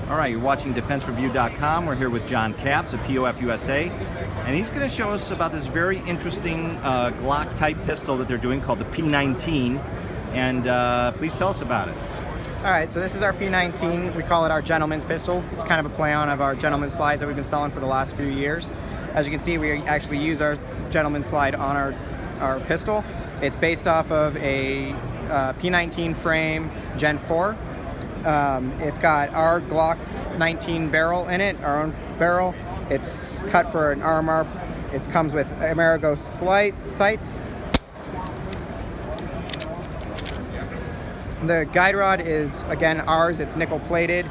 All right, you're watching DefenseReview.com. We're here with John Capps of POF-USA, and he's going to show us about this very interesting Glock-type pistol that they're doing called the P19, and please tell us about it. All right, so this is our P19. We call it our gentleman's pistol. It's kind of a play on of our gentleman's slides that we've been selling for the last few years. As you can see, we actually use our gentleman's slide on our pistol. It's based off of a P19 frame Gen4. It's got our Glock 19 barrel in it, our own barrel. It's cut for an RMR. It comes with Amerigo sights. The guide rod is, again, ours. It's nickel plated,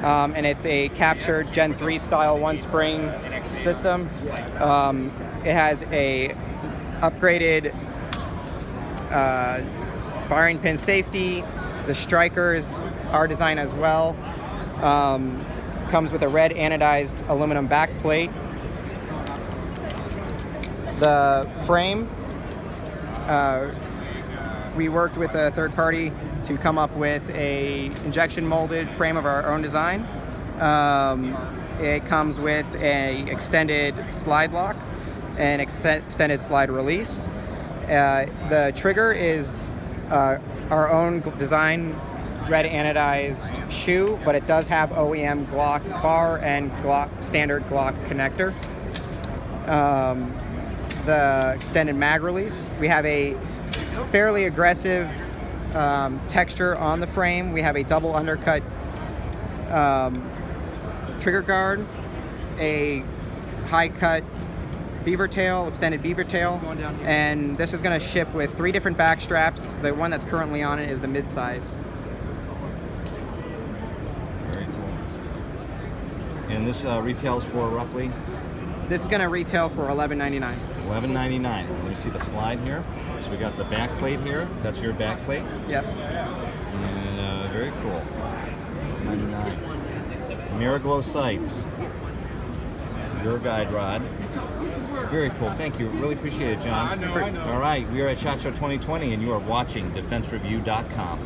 and it's a captured Gen3 style one spring system. It has a upgraded firing pin safety. The strikers are designed as well. Comes with a red anodized aluminum back plate. The frame, we worked with a third party to come up with a injection molded frame of our own design. It comes with a extended slide lock and extended slide release. The trigger is our own design red anodized shoe, but it does have OEM Glock bar and standard Glock connector. The extended mag release. We have a fairly aggressive texture on the frame. We have a double undercut trigger guard, a high cut beaver tail, extended beaver tail, and this is going to ship with 3 different back straps. The one that's currently on it is the mid-size. Very cool. And this retails for roughly? This is going to retail for $11.99. $11.99. Let me see the slide here. So we got the back plate here. That's your back plate? Yep. And very cool. And mirror glow sights. Your guide rod. Very cool. Thank you. Really appreciate it, John. I know. All right. We are at SHOT Show 2020, and you are watching DefenseReview.com.